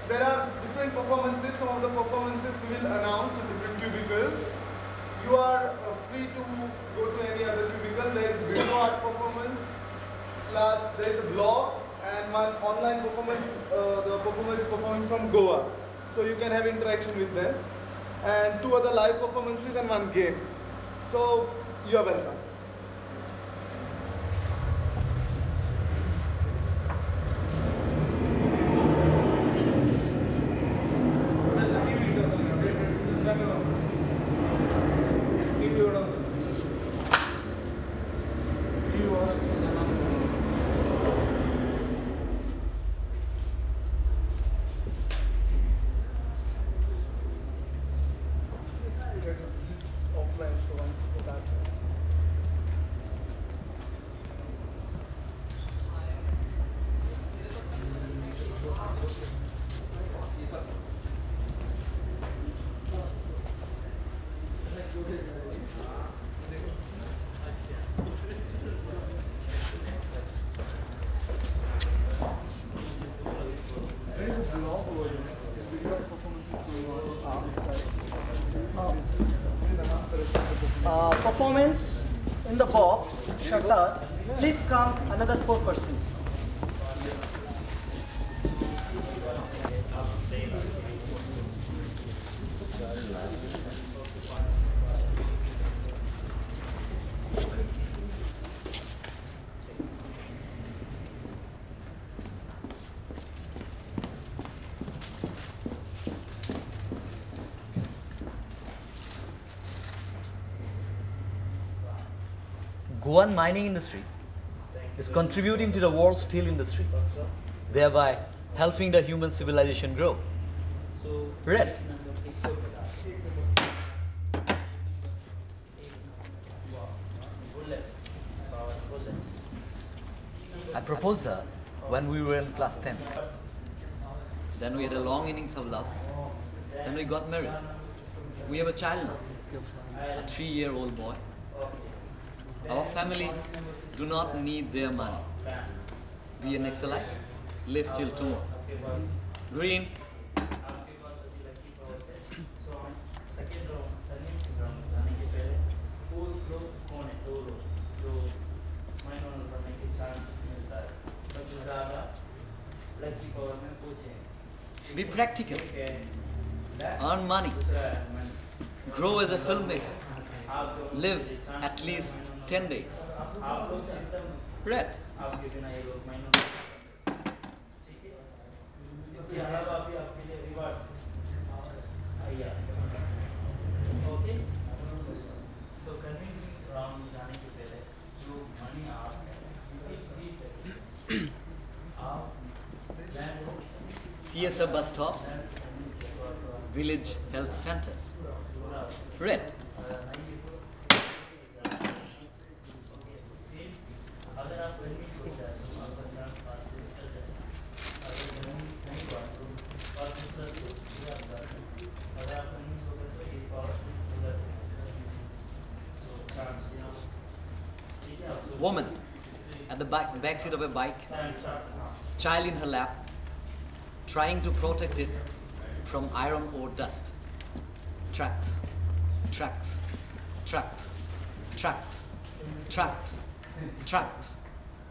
There are different performances. Some of the performances we will announce in different cubicles. You are free to go to any other cubicle. There is video art performance, plus there is a blog, and one online performance. The performer is performing from Goa, so you can have interaction with them. And two other live performances and one game. So you are welcome. This is offline, so once it starts. There is a blog over there. Video performances going on outside. Performance in the box, shutter. Please come another 4%. Goan mining industry is contributing to the world steel industry, thereby helping the human civilization grow. Red. I proposed her when we were in class 10. Then we had a long innings of love. Then we got married. We have a child now, a 3-year-old boy. Our family do not need their money. Be an Excelite, live till tomorrow. Green. Be practical. Earn money. Grow as a filmmaker. Live at least 10 days. Red. CSR bus stops, village health centers. Red. Woman at the back seat of a bike, child in her lap, trying to protect it from iron or dust. Tracks, tracks, tracks, tracks, tracks, tracks,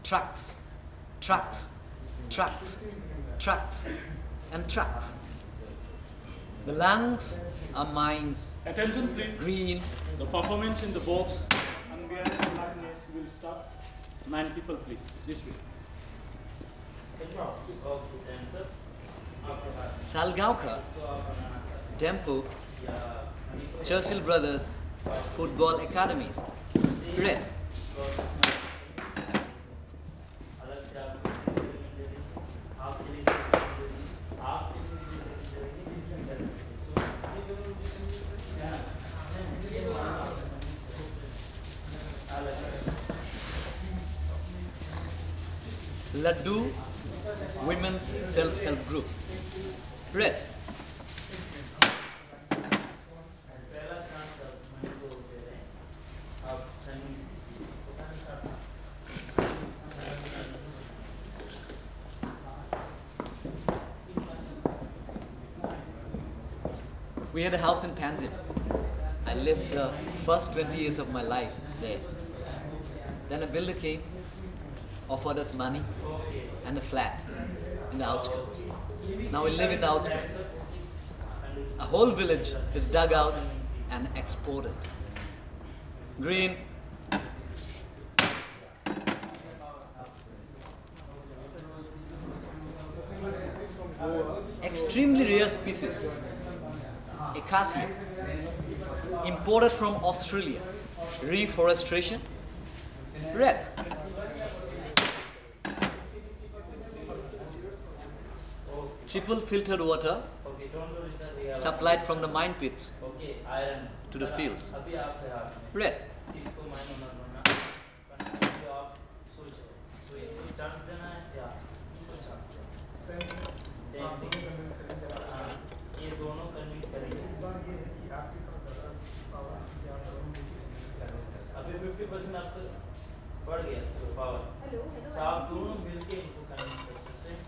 tracks, tracks, tracks, tracks, and tracks. The lungs are mines. Attention please. Green. The performance in the box and where the madness will start. 9 people please. This way. Salgaonkar, Dempu, Churchill Brothers, Football Academies. Red. Laddu Women's Self-Help Group. Red. We had a house in Panjim. I lived the first 20 years of my life there. Then a builder came, offered us money and a flat in the outskirts. Now we live in the outskirts. A whole village is dug out and exported. Green. Extremely rare species. Acacia. Imported from Australia. Reforestation. Red. Triple filtered water supplied from the mine pits to the fields. Red. अभी 50% आपका बढ़ गया तो power अच्छा आप दोनों मिलके इनको कनेक्ट कर सकते हैं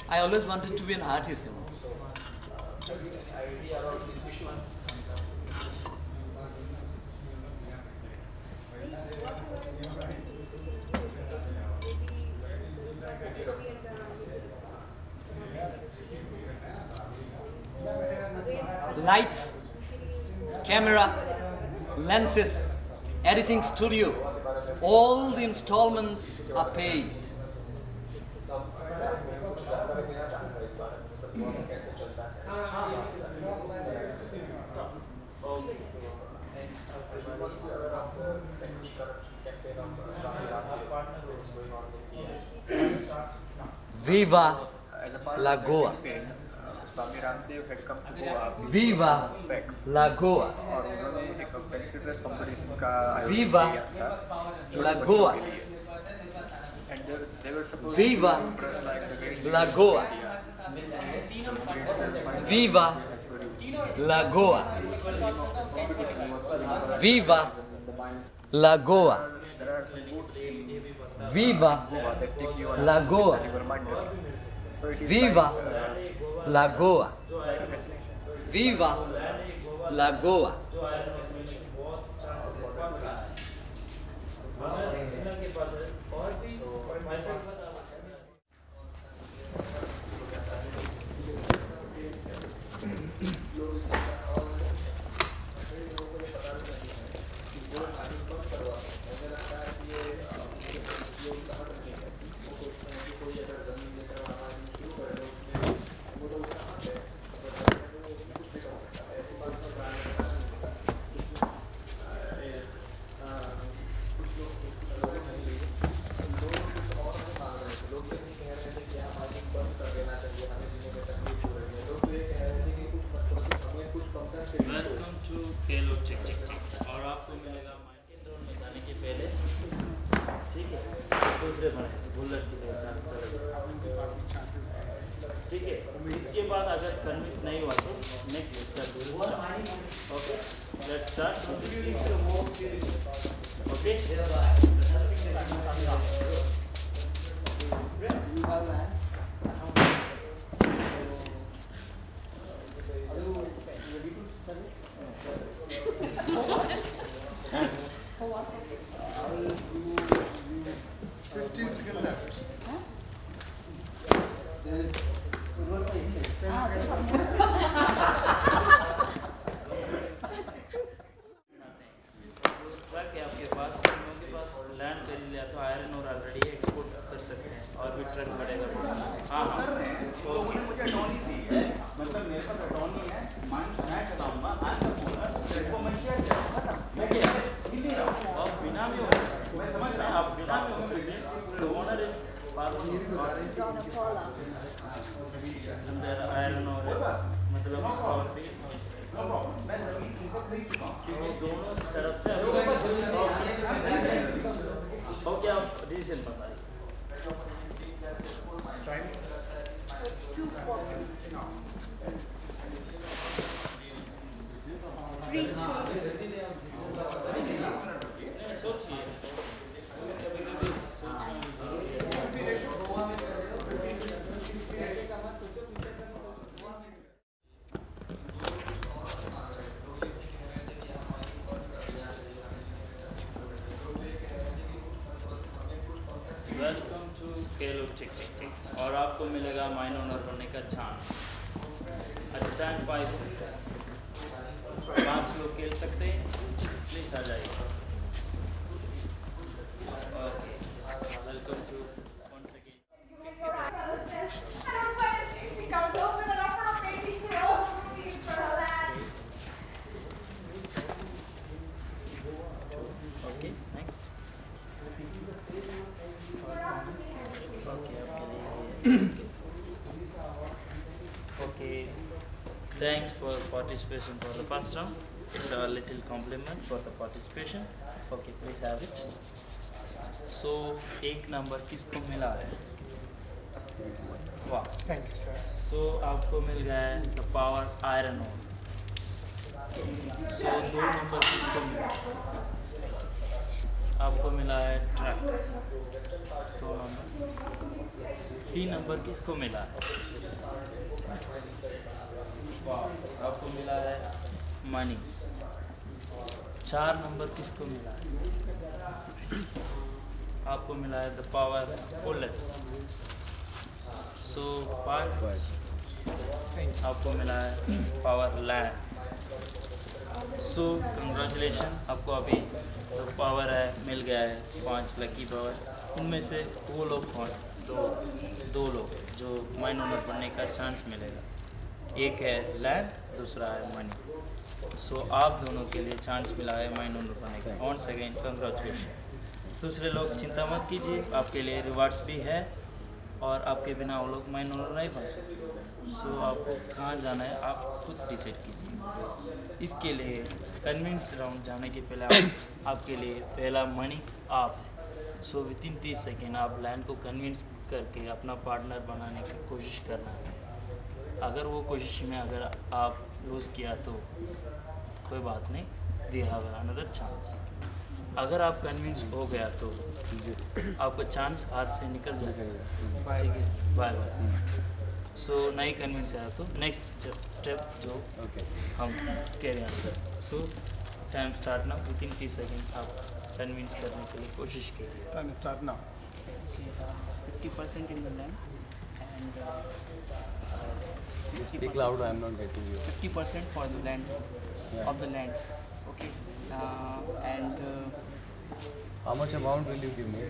I always wanted to be an artist, you know. Lights, camera, lenses, editing studio, all the installments are paid. Viva La Goa. Viva La Goa. Viva La Goa. Viva La Goa. Viva La Goa. Viva La Goa. Viva La Goa. Viva La Goa. Viva La Goa. Welcome to खेलो check check check और आपको मिलेगा market road में जाने के पहले ठीक है दूसरे बने बुलेट की चांसेस है ठीक है इसके बाद अगर कन्विंस नहीं हुआ तो next step okay let's start okay आपके पास लैंड कर लिया तो आयरन और ऑलरेडी एक्सपोर्ट कर सकते हैं और भी ट्रक पड़ेगा हाँ हाँ मतलब मेरे पास अटॉर्नी है मैं बताऊंगा आप बिना में हो आप बिना में हो सकते ओनर इज आयरन और मतलब क्योंकि दोनों तरफ से ओके आप रीजन बताइए सोचिए वेलकम टू खेलो टिक टिक टिक। और आपको मिलेगा माइन ओनर बनने का चांस। एट टाइम 5 लोग खेल सकते हैं। प्लीज आ जाइए। Welcome to once again। She comes over and I her baby girl for her lad. Okay, next. Okay. Thanks for participation for the first round. It's a little compliment for the participation. Okay, please have it. So, एक number किसको मिला है? वाह। Thank you, sir. So आपको मिल गया है the power iron ore. So 2 number किसको मिला? आपको मिला है ट्रक। 2 नंबर। 3 नंबर किसको मिला है? आपको मिला है मनी। 4 नंबर किसको मिला है? आपको मिला है द पावर बुलेट्स। सो 5 आपको मिला है पावर लैंड। सो कंग्रेचुलेशन, आपको अभी तो पावर है मिल गया है 5 लकी पावर। उनमें से वो लोग कौन? दो लोग जो माइन ओनर बनने का चांस मिलेगा। एक है लैंड, दूसरा है मनी। सो आप दोनों के लिए चांस मिला है माइन ओनर बनने का। once again congratulation. दूसरे लोग चिंता मत कीजिए, आपके लिए रिवार्ड्स भी है और आपके बिना वो लोग माइन ओनर नहीं बन सकते। सो आपको कहाँ जाना है आप खुद डिसाइड कीजिए। इसके लिए कन्विंस राउंड जाने के पहले आपके लिए पहला मनी आप है। सो विदिन 30 सेकेंड आप लैंड को कन्विंस करके अपना पार्टनर बनाने की कोशिश करना है। अगर वो कोशिश में अगर आप लूज़ किया तो कोई बात नहीं, दे हैव अनदर चांस। अगर आप कन्विंस हो गया तो आपका चांस हाथ से निकल जाएगा। ठीक है, बाय बाय। सो नहीं कन्विंस आया तो नेक्स्ट स्टेप जो हम कैरी ऑन करें। सो टाइम स्टार्ट ना, विदिन 30 सेकेंड आप कन्विंस करने के लिए कोशिश कीजिए। Time start now. 50% in the land and Speak loud, I am not getting you. 50% for the land of the land. Okay, and How much amount will you give me?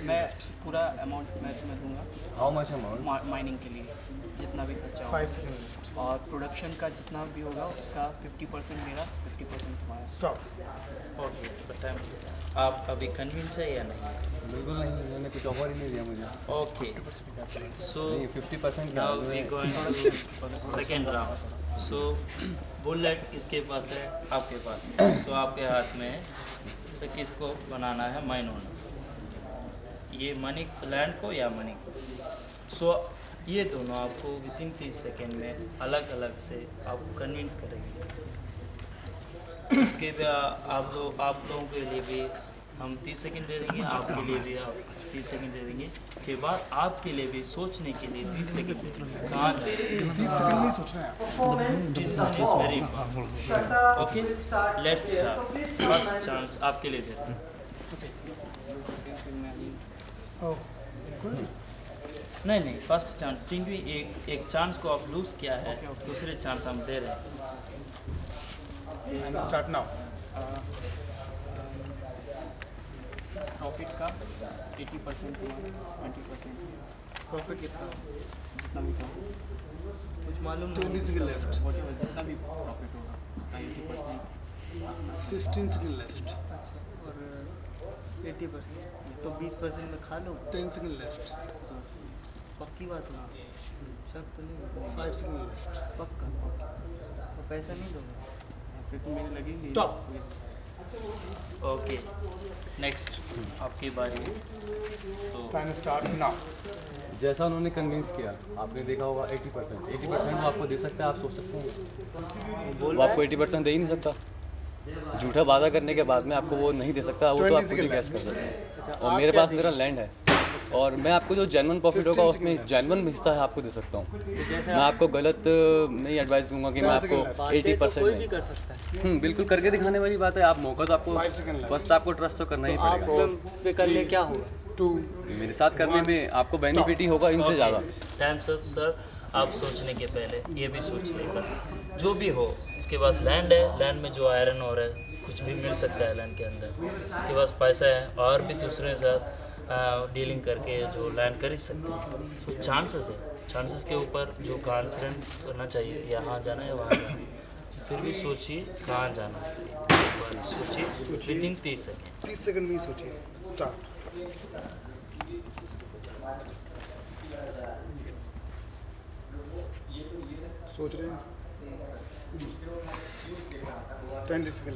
मैं पूरा amount मैं तुम्हें दूंगा How much amount? माइनिंग के लिए जितना भी खर्चा होगा 5 seconds. और प्रोडक्शन का जितना भी होगा उसका 50% मेरा 50% तुम्हारा। Stop. ओके, बताएं आप अभी कन्विंस है या नहीं? बिल्कुल नहीं, उन्होंने कुछ ऑफर ही नहीं दिया मुझे। ओके, सो नहीं 50% now we going to second round. So bullet किसके पास है? आपके पास। सो आपके हाथ में है। सो किसको बनाना है माइन ओनर? ये मनी लैंड को या मनी को? सो ये दोनों आपको विदिन 30 सेकेंड में अलग अलग से आपको कन्विंस करेंगे। उसके बाद आप लोगों के लिए भी हम 30 सेकंड दे देंगे, आपके लिए भी आप 30 सेकंड दे देंगे। उसके बाद आपके लिए भी सोचने के लिए 30 सेकंड दे देंगे कहाँ जाए। 30 सेकंड नहीं सोचना है। Decision is very important. Okay, let's start. First chance आपके लिए देते हैं। Oh, बिल्कुल। नहीं, फर्स्ट चांस क्योंकि एक चांस को आप लूज किया है, दूसरे चांस हम दे रहे हैं। Time start now. प्रॉफिट का 80% 20%। प्रॉफिट कितना? जितना भी का कुछ मालूम 20 seconds left. जितना भी प्रॉफिट होगा उसका 80%। 15 seconds left. अच्छा, और 80% तो 20% में खा लो। 10 seconds left. पक्की बात ना, शक तो नहीं? 5 seconds left. पक्का? तो पैसा नहीं दोगे? ऐसे तो मेरे लगेगी। Stop. ओके, नेक्स्ट आपकी बारी है। सो Time start now. जैसा उन्होंने कन्विंस किया, आपने देखा होगा 80% वो आपको दे सकता है, आप सोच सकते हैं। वो आपको 80% दे ही नहीं सकता। झूठा वादा करने के बाद में आपको वो नहीं दे सकता, वो तो 20 आप खुद ही seconds गैस कर सकते हैं। और मेरे पास मेरा लैंड है, और मैं आपको जो जेन्युइन प्रॉफिट होगा उसमें जेन्युइन हिस्सा है आपको दे सकता हूँ। मैं आपको गलत नहीं एडवाइस दूंगा कि मैं आपको 80% कोई भी कर सकता है। बिल्कुल करके दिखाने वाली बात है। आप मौका तो आपको बस आपको ट्रस्ट तो करना ही पड़ेगा। आप पे करने क्या होगा? मेरे साथ करने में आपको बेनिफिट ही होगा इनसे ज़्यादा। Times up sir. आप सोचने के पहले ये भी सोच लेगा जो भी हो। इसके पास लैंड है, लैंड में जो आयरन और है कुछ भी मिल सकता है लैंड के अंदर। इसके पास पैसा है और भी दूसरे साथ डीलिंग करके जो लैंड कर ही सकते हैं। तो चांसेस है, चांसेस के ऊपर जो कॉन्फिडेंट करना चाहिए, यहाँ जाना है वहाँ जाना है। फिर भी सोचिए कहाँ जाना है, एक बार सोचिए विदिन 30 सेकेंड। 30 सेकंड में ही सोचिए। स्टार्ट। सोच रहे हैं? 20 second left. 15 second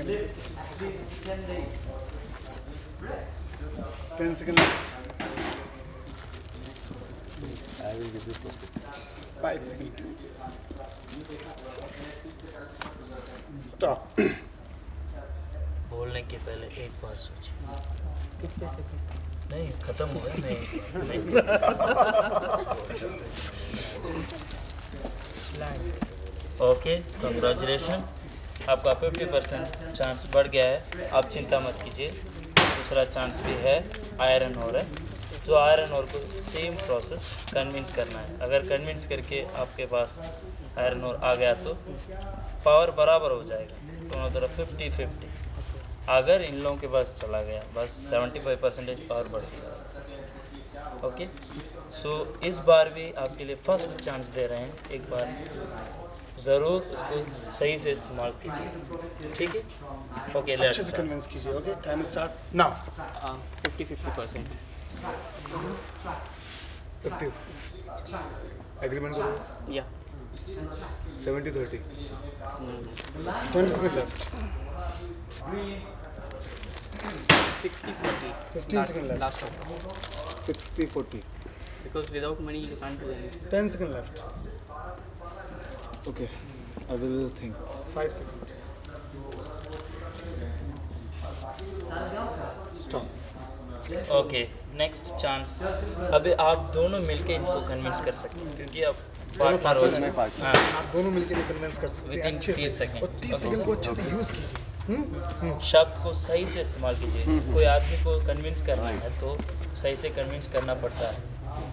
left. 10 second left. 5 second left. Stop. बोलने के पहले एक बार सोचिए। कितने सेकंड? नहीं खत्म हो गया। नहीं ओके, कंग्रेचुलेशन, आपका 50% चांस बढ़ गया है। आप चिंता मत कीजिए। दूसरा चांस भी है आयरन और है। जो आयरन और को सेम प्रोसेस कन्विंस करना है। अगर कन्विंस करके आपके पास आयरन और आ गया तो पावर बराबर हो जाएगा दोनों तरफ 50-50। अगर इन लोगों के पास चला गया बस 75% पावर बढ़ गया। ओके, सो इस बार भी आपके लिए फर्स्ट चांस दे रहे हैं। एक बार ज़रूर उसको सही से इस्तेमाल कीजिए, ठीक है? ओके, अच्छे से कन्विंस कीजिए। Okay, time start now. 50-50%। 50 agreement करो। या 70-30। 20 second left. 60-40. 15 second left. Last one. 60-40। Because without money you can't do anything. 10 second left. Okay, I will think. 5 second. Stop. Okay, next chance. अभी आप दोनों मिलके इनको कन्विंस कर सकते हैं क्योंकि अब पार्टनर हो में पार्टनर। हाँ, आप दोनों मिलकर कन्विंस कर सकते हैं Within अच्छे 30 से। सेकंड। और 30 सेकंड को अच्छे से यूज कीजिए। शब्द को सही से इस्तेमाल कीजिए। कोई आदमी को कन्विंस करना है तो सही से कन्विंस करना पड़ता है,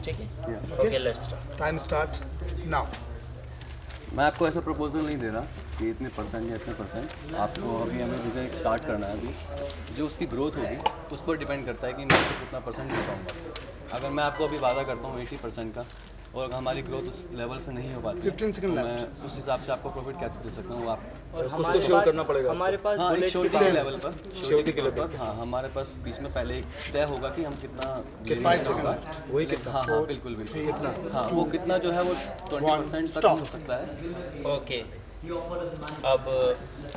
ठीक है? Okay, let's start. Time start now. मैं आपको ऐसा प्रपोजल नहीं दे रहा कि इतने परसेंट या इतने परसेंट। आपको अभी हमें बिजनेस स्टार्ट करना है। अभी जो उसकी ग्रोथ होगी उस पर डिपेंड करता है कि मैं आपको कितना परसेंट दे पाऊँगा। अगर मैं आपको अभी वादा करता हूँ 80% का और अगर हमारी ग्रोथ उस लेवल से नहीं हो पाती 15 सेकंड तो लेफ्ट। मैं उस हिसाब से आपको प्रॉफिट कैसे दे सकता हूँ। आप कुछ तो शो करना पड़ेगा। हमारे पास हाँ, एक bullet श्योरिटी की के लेवल पर, श्योरिटी के लेवल पर हाँ, हमारे पास बीच में पहले एक तय होगा कि हम कितना 5 सेकंड लेफ्ट। वही कितना? हाँ हाँ बिल्कुल बिल्कुल। हाँ, वो कितना जो है वो 20% तक हो सकता है। ओके, अब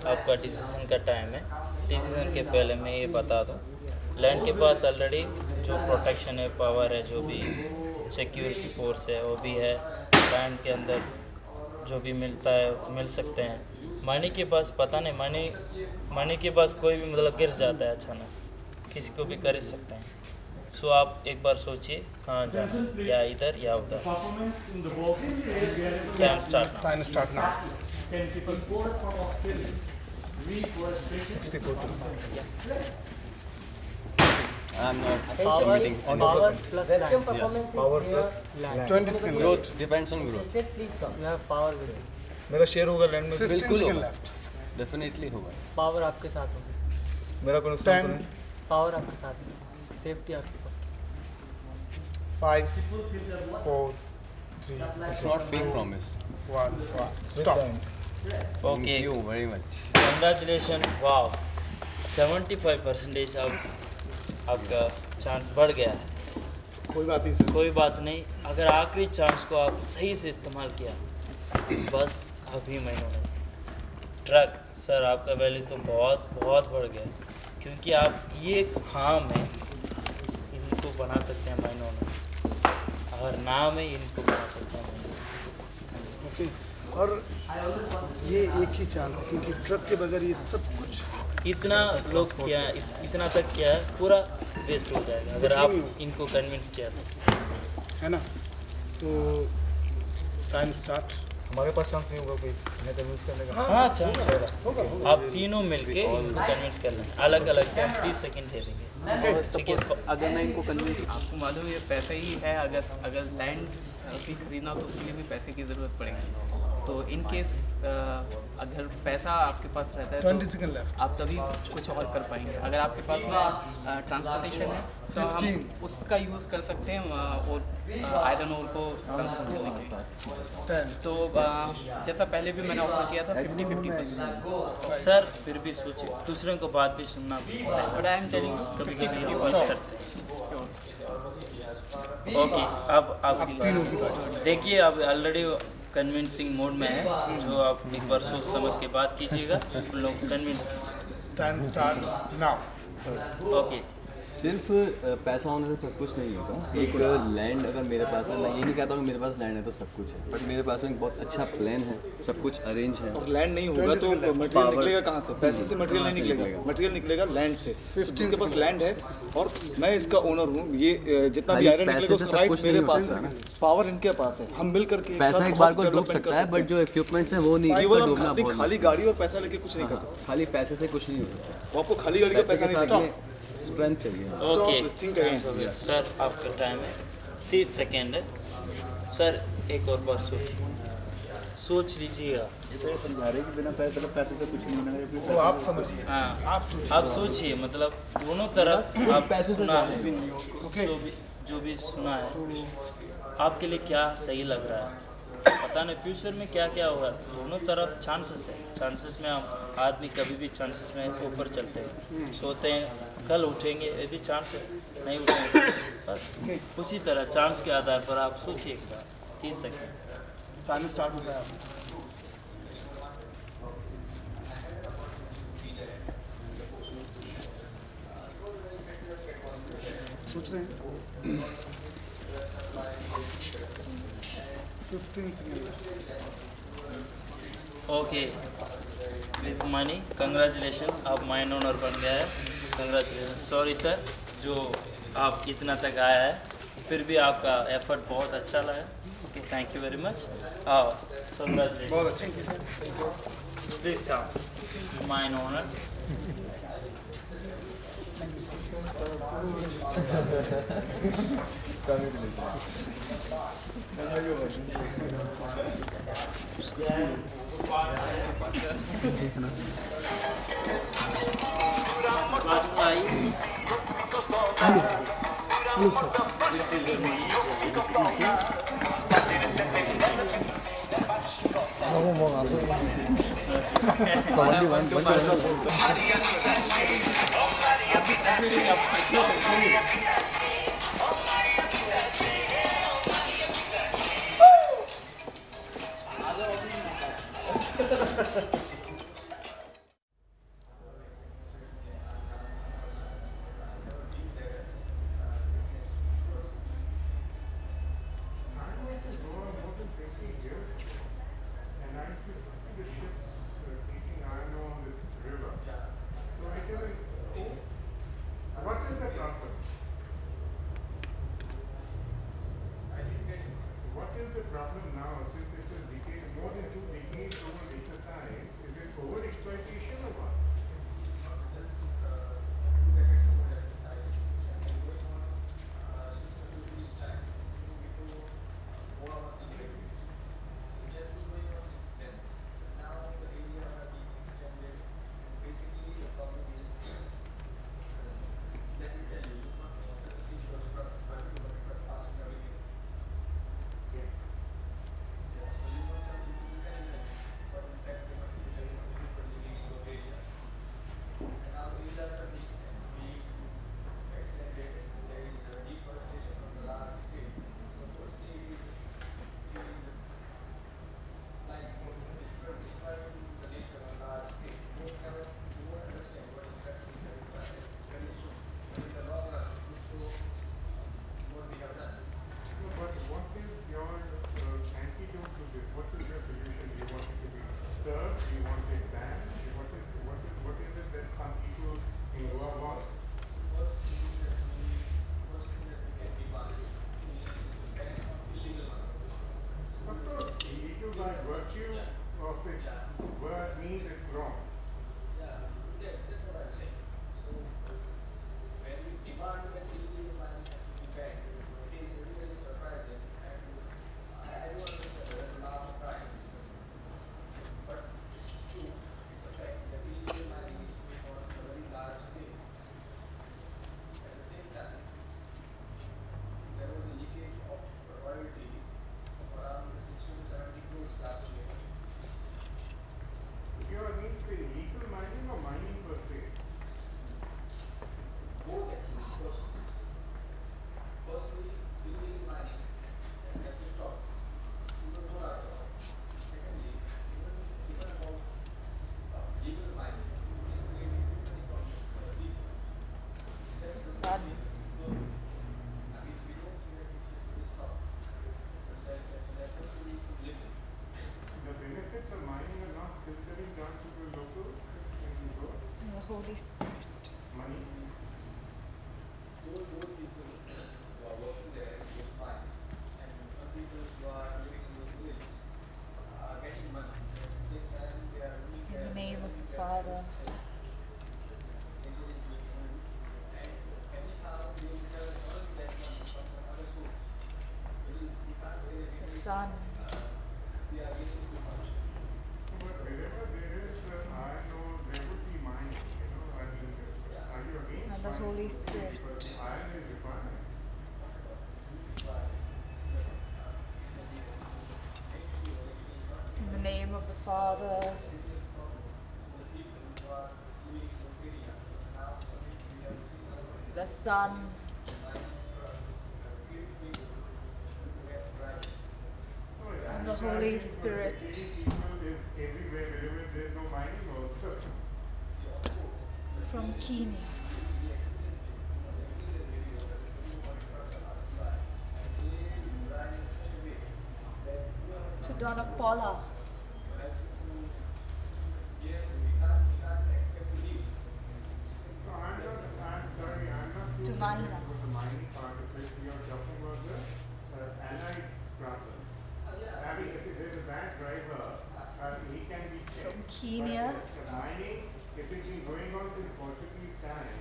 आपका डिसीजन का टाइम है। डिसीजन के पहले मैं ये बता दूं, लैंड के पास ऑलरेडी जो प्रोटेक्शन है, पावर है, जो भी सिक्योरिटी फोर्स है वो भी है। लैंड के अंदर जो भी मिलता है मिल सकते हैं। मनी के पास पता नहीं, मनी के पास कोई भी मतलब गिर जाता है अचानक, किसी को भी कर सकते हैं। सो आप एक बार सोचिए कहाँ जाना, या इधर या उधर। Time start. Time start now. 60-40। I am not committing anything. Power plus land. Power plus 20 second Growth depends on growth. You have power with you. मेरा शेयर होगा लैंड में। 15 बिल्कुल सेकंड होगा। लेफ्ट। डेफिनेटली होगा। Power आपके साथ होगी। मेरा कोई नुकसान तो 10 नहीं। Power आपके साथ होगी। Safety आपके पास। 5 4 3 It's not fake promise. 1 With stop. time. Okay, Thank you very much. Congratulation, वाह, 75% आपका चांस बढ़ गया है। कोई बात नहीं सर। कोई बात नहीं, अगर आखिरी चांस को आप सही से इस्तेमाल किया बस अभी महीनों में ट्रक सर आपका वैल्यू तो बहुत बहुत बढ़ गया, क्योंकि आप ये काम है इनको बना सकते हैं महीनों में, अगर नाम है इनको बना सकते हैं महीनों में। ओके, और ये एक ही चांस है क्योंकि ट्रक के बगैर ये सब कुछ इतना लोग किया, इतना तक किया है, पूरा वेस्ट हो जाएगा अगर आप इनको कन्विंस किया तो, है ना? तो टाइम स्टार्ट। हमारे पास चांस नहीं होगा कोई हमें कन्विंस करने का? हाँ चांस होगा। आप तीनों मिलके इनको कन्विंस कर लें, अलग अलग से हम 30 सेकंड दे देंगे। ठीक है, अगर मैं इनको कन्विंस, आपको मालूम है ये पैसा ही है, अगर लैंड भी खरीदना हो तो उसके लिए भी पैसे की ज़रूरत पड़ेगी। तो इन केस अगर पैसा आपके पास रहता है 20 सेकंड लेफ्ट। आप तभी कुछ और कर पाएंगे। अगर आपके पास में ट्रांसपोर्टेशन है तो हम उसका यूज़ कर सकते हैं और आयरन ओर को ट्रांसपोर्ट करने के लिए। तो जैसा पहले भी मैंने ऑफर किया था 50-50%। सर फिर भी सोचिए, दूसरों को बात भी सुनना पड़ेगा, बट आई एम टेलिंग कभी कभी ओके। अब आप देखिए, अब ऑलरेडी कन्विंसिंग मोड में है, जो आप एक बार सोच समझ के बात कीजिएगा, उन लोग convince. Time start now. Okay, सिर्फ पैसा होने से सब कुछ नहीं होता। एक लैंड अगर मेरे पास है, मैं ये नहीं कहता हूँ कि मेरे पास लैंड है तो सब कुछ है, बट मेरे पास में एक बहुत अच्छा प्लान है, सब कुछ अरेंज है। और लैंड नहीं होगा तो मटेरियल निकलेगा कहाँ से? पैसे से मटेरियल नहीं निकलेगा, मटेरियल निकलेगा लैंड से। जिसके पास लैंड है और मैं इसका ओनर हूँ, ये जितना भी आयरन निकलेगा उसका राइट मेरे पास है, पावर इनके पास है। हम मिल करके पैसा एक बार को डूब सकता है, बट जो इक्विपमेंट्स है वो नहीं। केवल हम खाली गाड़ी और पैसा लेके कुछ नहीं कर सकते। खाली पैसे से कुछ नहीं होता, वो आपको खाली गाड़ी का पैसा नहीं चाहिए, स्ट्रेंथ चाहिए। Okay think again. सर, आपका टाइम है 30 सेकेंड है। सर एक और बार सोच लीजिएगा। समझा रहे कि बिना पैसे से कुछ नहीं होना है, तो आप समझिए। हाँ, आप सोचिए, मतलब दोनों तरफ आप पैसे से सुना है, जो भी सुना है, आपके लिए क्या सही लग रहा है? पता नहीं फ्यूचर में क्या क्या होगा। दोनों तरफ चांसेस है, चांसेस में हम आदमी कभी भी चांसेस में ऊपर चलते हैं, सोते हैं कल उठेंगे, ये भी चांस है, नहीं उठेंगे। बस उसी तरह चांस के आधार पर आप सोचिए एक बार। 30 सेकेंड टाइम स्टार्ट होता है। सोच रहे हैं 15 second. Okay, with money, congratulation, आप माइन ओनर बन गया है। कंग्रेचुलेशन। सॉरी सर, जो आप इतना तक आया है, फिर भी आपका एफर्ट बहुत अच्छा लगा। Okay, thank you very much. आओ, कंग्रेचुलेशन। बहुत अच्छा। Please come, mine owner. What is the problem now, since it's a decade, more than 2 decades old exercise? of its word means it's wrong. That's what I'm saying. So when we demand that illegal mining has to be banned, it is really surprising, and I don't understand whether to laugh or cry. But it's true, it's a fact that illegal mining is going on a very large scale. At the same time, there was a leakage of royalty of around 60 to 70 crores last year. You're against the illegal mining or mining per se? Both actually, because firstly, illegal mining has to stop. Even no doubt about it. Secondly, even about legal mining, it is creating too many problems for the people. Steps that we take to curb it. I mean, we don't see that it has to be stopped. But there has to be some limit. The benefits of mining are not filtering down to the local The Holy Spirit. money. All those people who are working there in those mines, and some people who are living in those villages are getting money. At the same time, they are doing In the name of the Father, the Son, But wherever there is iron ore, there would be mining, I mean, are you against and the mining? Holy Spirit. Because iron is required. In the name of the Father, the Son, and the Holy Spirit. People is everywhere, wherever there is no mining also. From Kenya to Donnapala No, I'm sorry, I'm not to too Manila. convinced with the mining part of it. We are talking about the allied problems. I mean, if there's a bad driver, he can be checked. From Kenya But mining, it has been going on since Portuguese time,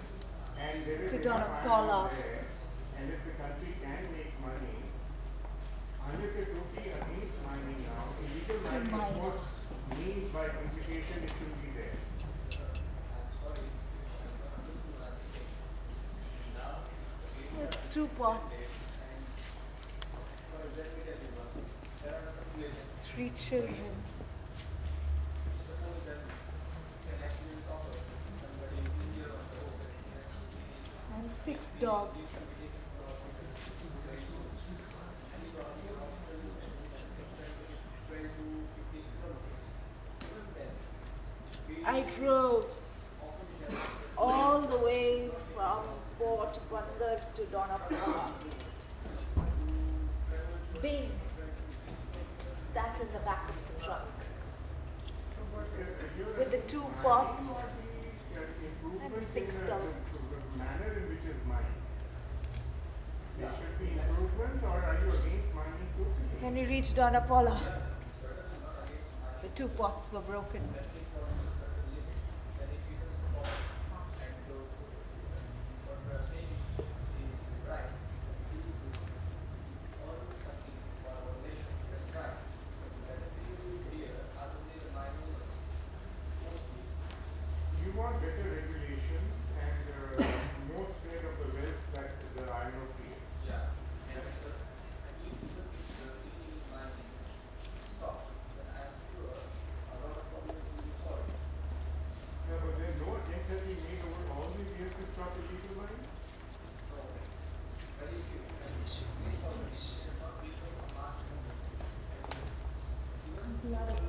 and there is to enough iron Donnapala. ore there, and if the country can make money, unless you're totally against mining now, illegal mining, of Manila. course, means by implication it should be there. with 2 pots, 3 children, and 6 dogs. I drove all the way from Port Bandar to Donnapala. Bing sat in the back of the truck with the 2 pots and the 6 dogs. The manner in which is mined, there should be improvement, or are you against mining totally? When we reached Donnapala, the 2 pots were broken. You want better regulations and more spread of the wealth that the iron ore creates. Yeah, but there's no attempt has been made over all these years to stop illegal mining? So anyway, now we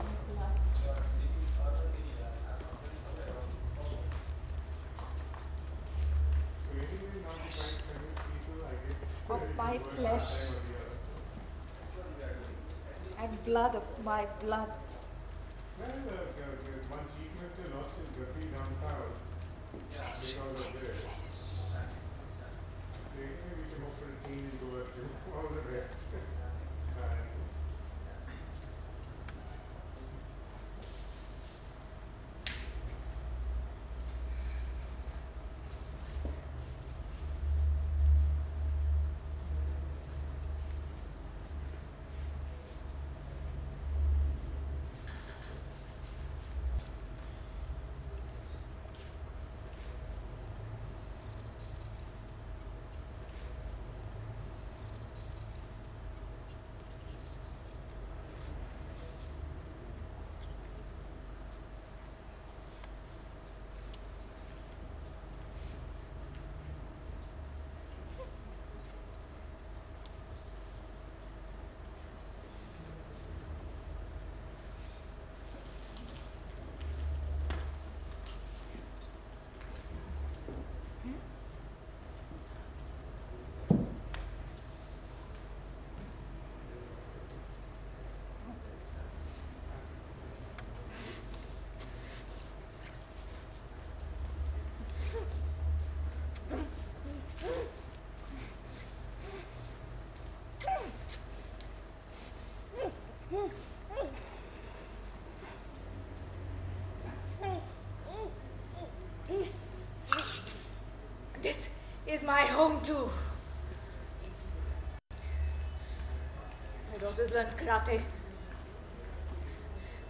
try to convince people, I guess. Of my one flesh time or the other. and blood of my blood. Well, one chief minister lost his gati down south because of this. So anyway, we can hope for a change in Goa too. All the best. Bye. my home too. My daughter's learned karate.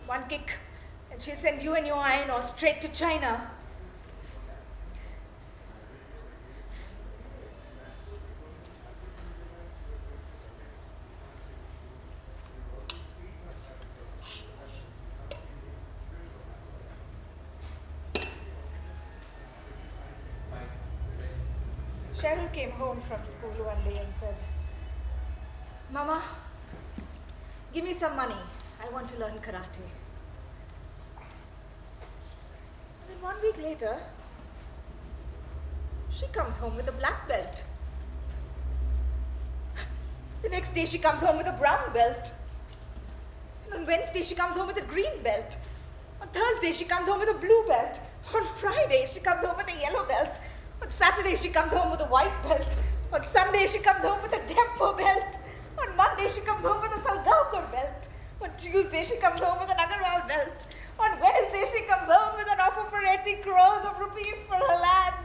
One kick, and she'll send you and your iron straight to China. Cheryl came home from school one day and said, Mama, give me some money. I want to learn karate. And then 1 week later, she comes home with a black belt. The next day she comes home with a brown belt. And on Wednesday she comes home with a green belt. On Thursday she comes home with a blue belt. On Friday she comes home with a yellow belt. On Saturday she comes home with a white belt. On Sunday she comes home with a Dempo belt. On Monday she comes home with a Salgaonkar belt. On Tuesday she comes home with an Agarwal belt. On Wednesday she comes home with an offer for 80 crores of rupees for her land.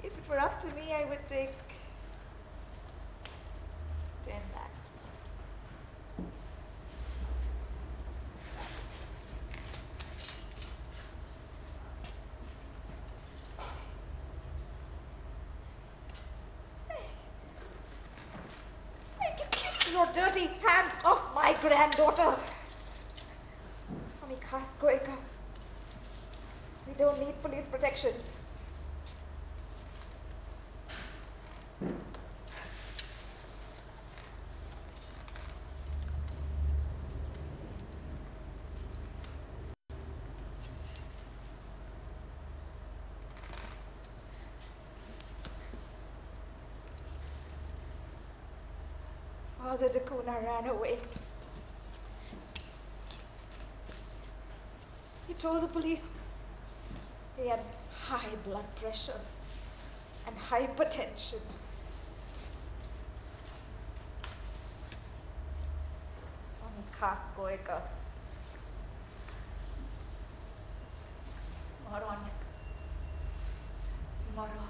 If it were up to me, I would take 10 lakhs. Get your dirty hands off my granddaughter. Ami khas goeka. We don't need police protection. Father Dakuna ran away. He told the police he had high blood pressure and hypertension. Ami khas goeka. Moron. Moro.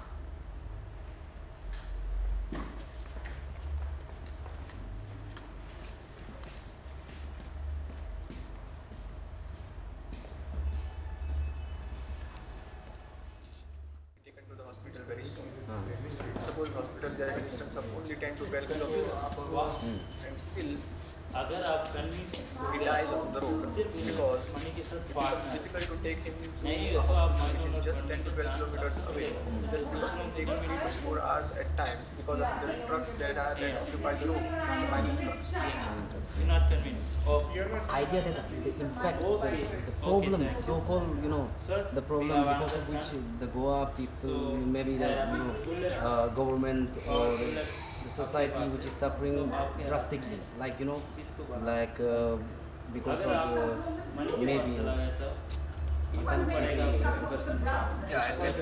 Hospital very soon. Suppose hospital there is a distance of only 10 to 12 kilometers, and still अगर आप convince he dies on the road because money के साथ it बात becomes difficult to take him to नहीं a तो आप hospital which is just 10 to 12 kilometers away. Just because it takes 3 to 4 hours at times because of the trucks that occupy the road, the mining trucks. you're not convinced of idea that the impact, the problem, so-called, the problem because of which the Goa people, maybe the government or the society which is suffering drastically, like because of maybe. Yeah, and then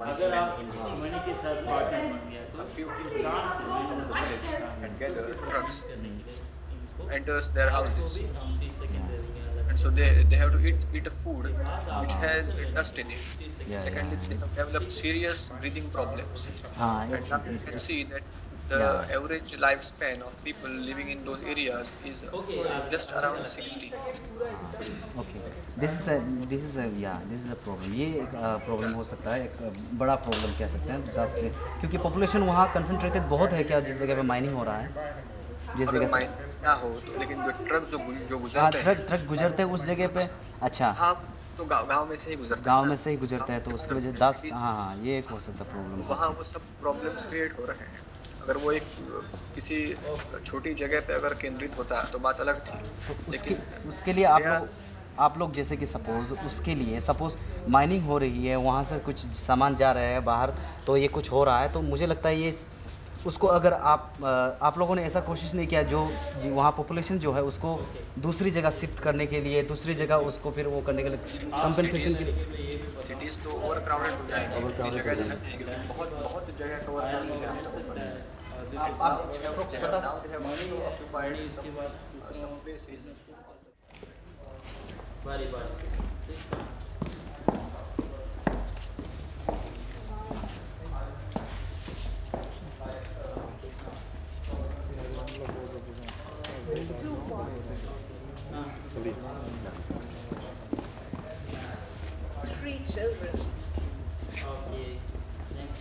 अगर आप money के साथ partner बन गया तो a few people from the village and gather trucks, enters their houses, and so they have to eat a food which has dust in it. Secondly, they have developed serious breathing problems. And now you can see that the average lifespan of people living in those areas is just around 60. Okay, this is a problem. ये एक problem हो सकता है, एक बड़ा problem कह सकते हैं dust में, क्योंकि population वहाँ concentrated बहुत है क्या, जिस जगह पे mining हो रहा है, जिस जगह से ना हो तो, लेकिन जो ट्रक जो गुजरते हैं, ट्रक गुजरते हैं उस जगह पे, अच्छा हाँ, तो गांव में से ही गुजरते हैं, गांव में से ही गुजरता है, तो उसकी वजह दस, हाँ ये एक हो सकता प्रॉब्लम, वहाँ वो सब प्रॉब्लम्स क्रिएट हो रहे हैं. अगर वो एक किसी छोटी जगह पे अगर केंद्रित होता तो बात अलग थी, लेकिन उसके लिए आप लोग जैसे कि सपोज माइनिंग हो रही है, वहाँ से कुछ सामान जा रहा है बाहर, तो ये कुछ हो रहा है, तो मुझे लगता है ये उसको अगर आप लोगों ने ऐसा कोशिश नहीं किया, जो वहाँ पॉपुलेशन जो है उसको दूसरी जगह शिफ्ट करने के लिए, दूसरी जगह उसको फिर वो करने के लिए कंपनसेशन के लिए. सिटीज तो ओवर क्राउडेड हो जाएंगे, जगह बहुत जगह कवर कर लिया अब तक. बारी बारी से ठीक है। Three children. Okay. Next.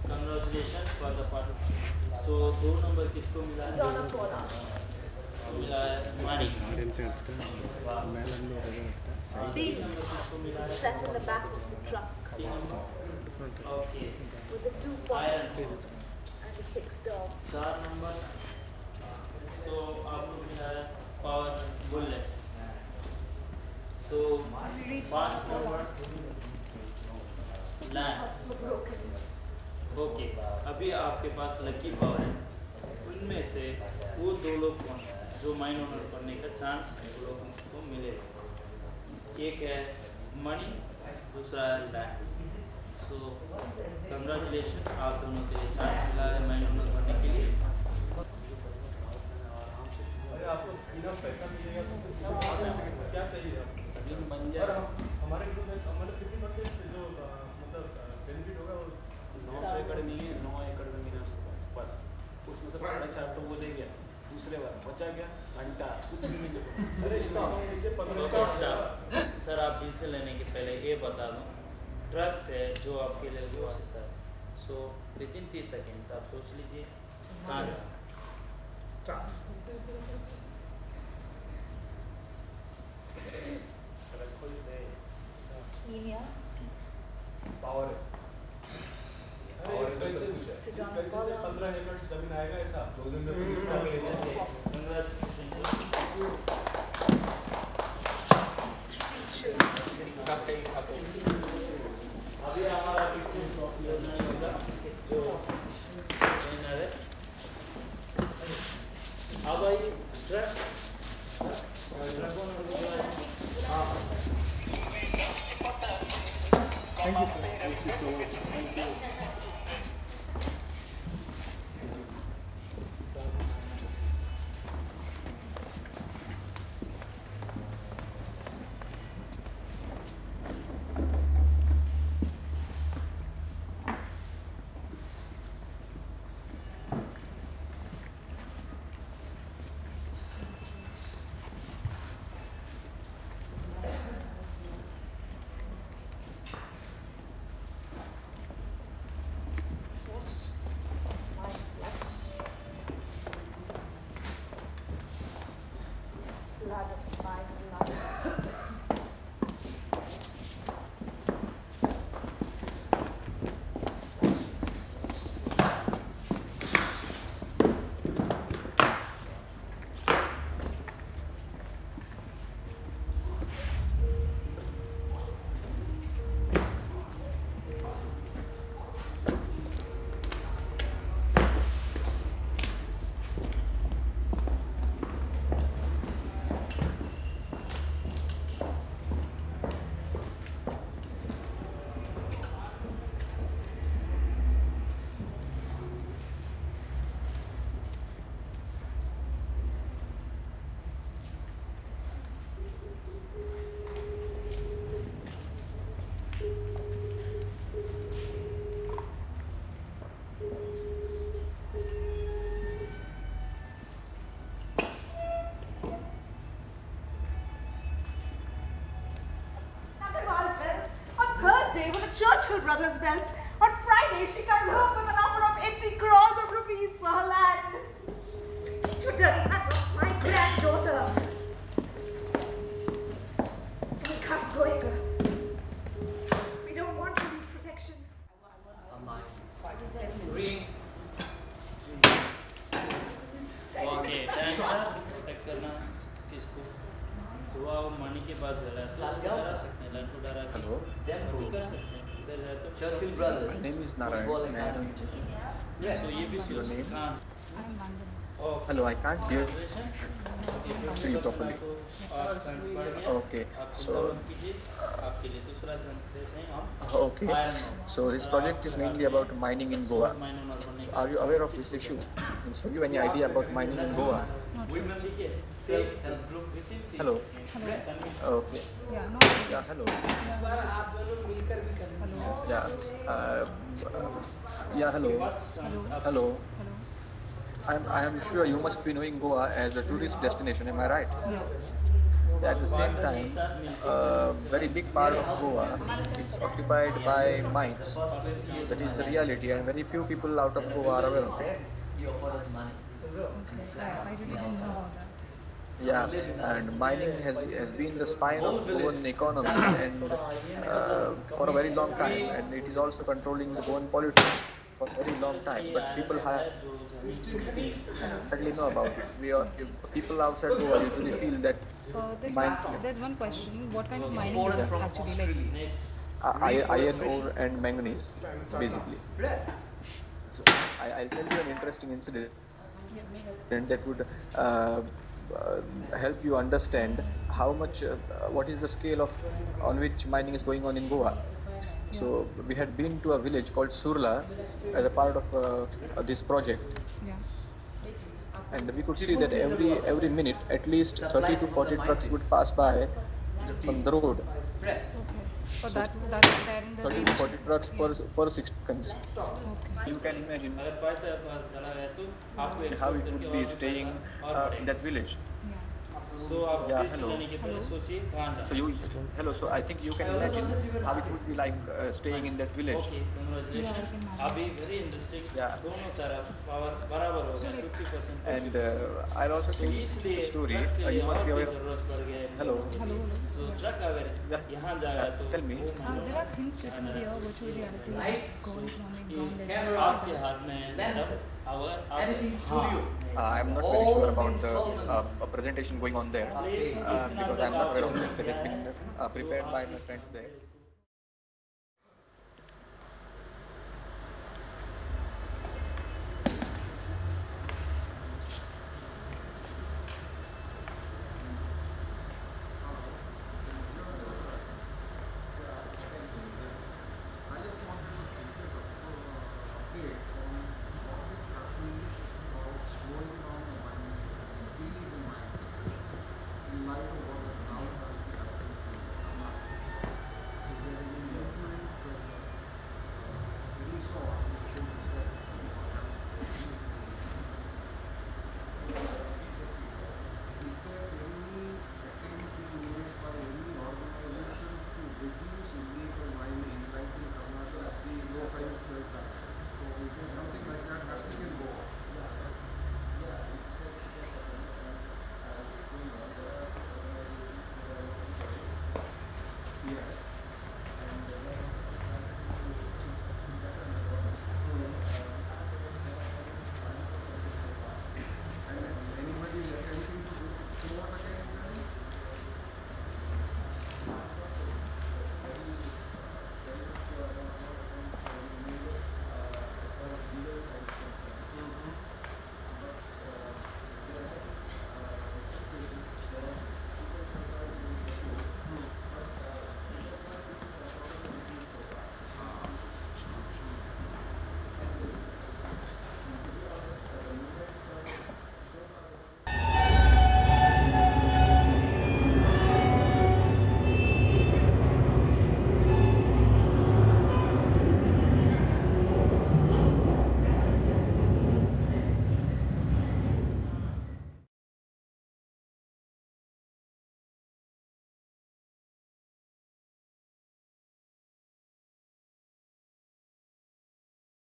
Congratulations for the participant. So 2 number किसको मिला है? Donna Paula. मिला है Manik. Being sat in the back of the truck Okay. with the 2 boys and the 6 dogs. 4 number. So आपको मिला है power bullets. So 5 number land. Hearts were broken. Okay अभी आपके पास लकी पावर है, उनमें से वो 2 लोग कौन जो माइन ऑनर करने का चांस लोगों को मिलेगा। एक है मनी, दूसरा है लैंड। सो कंग्रेचुलेशन, आप दोनों के लिए चांस मिला है माइन ऑनर करने के लिए। अरे आपको इनफ पैसा मिलेगा सब क्या चाहिए आपको बन जाए। और हमारे ग्रुप में हमारे 50% जो मतलब बेनिफिट होगा वो 900 एकड़ नहीं है, 9 एकड़ जमीन है उसके पास बस। उसमें से 4.5 तो वो ले गया, दूसरे बार बचा गया घंटा कुछ भी नहीं देता। अरे इसका 15 सर आप बिल से लेने के पहले ये बता दूँ, ड्रग्स है जो आपके लिए हो सकता है। सो विदिन 30 सेकेंड्स आप सोच लीजिए कहाँ जाना। Nina. पावर अरे इस पैसे से 15 एकड़ जमीन आएगा ऐसा 2 दिन में अभी हमारा 15 ट्रॉफी होगा जो विनर है। अब आई truck Thank you, sir. Thank you so much. Thank you. Blood of my blood. With a Churchill Brothers belt. On Friday, she comes home with an offer of 80 crores of rupees for her land. You dirty hand of my granddaughter. We can't go here. We don't want police protection. Ring. Okay, protect करना किसको? जो आप money के बाद डरा सकते हैं, लड़को डरा के कर सकते हैं। इधर है तो Churchill Brothers. My name is Narayan. तो ये भी Your name? हाँ। Hello, I can't hear you properly. Okay, so आपके लिए दूसरा संस्थे हैं हम Okay. So this project is mainly about mining in Goa. So are you aware of this issue? Means, have you any idea about mining in Goa? ठीक है self help group within Hello. Hello. Okay. Yeah, no. Yeah. Hello. इस बार आप लोग मिलकर भी कर Hello. Yeah. Yeah. Hello. Hello. Hello. Hello. I am sure you must be knowing Goa as a tourist destination. Am I right? Yeah. At the same time, a very big part of Goa is occupied by mines. That is the reality, and very few people out of Goa are aware of it. Okay. I really didn't know about that. Yeah, and mining has been the spine of Goan economy and for a very long time, and it is also controlling the Goan politics for a very long time. But people hardly know about it. People outside Goa usually feel that There's one question. What kind of mining is it actually like? iron ore and manganese, basically. So I'll tell you an interesting incident that would help you understand how much, what is the scale of on which mining is going on in Goa. So we had been to a village called Surla as a part of this project. Yeah. And we could see that every minute at least 30 to 40 trucks would pass by from the road. Okay. For that there in the 30 to 40 trucks per 6 seconds. Okay. You can imagine अगर पैसा चला गया तो आपको how it would be staying in that village. सो आप Yeah, decision hello. लेने के पहले सोचिए कहाँ जाना So hello. So I think you can imagine how it would be like staying in that village. Okay congratulation अभी वेरी इंटरेस्टिंग Yeah. दोनों तरफ पावर बराबर हो गया 50%. And I'll also tell you इसलिए a story. Truck You must be की aware. जरूरत पड़ गया है. Hello. तो ट्रक अगर यहाँ जाएगा तो Tell me. There are things written here, virtual reality, gold economic, ground आपके हाथ में I'm not very sure about the presentation going on there because I'm not aware of it. That has been prepared by my friends there.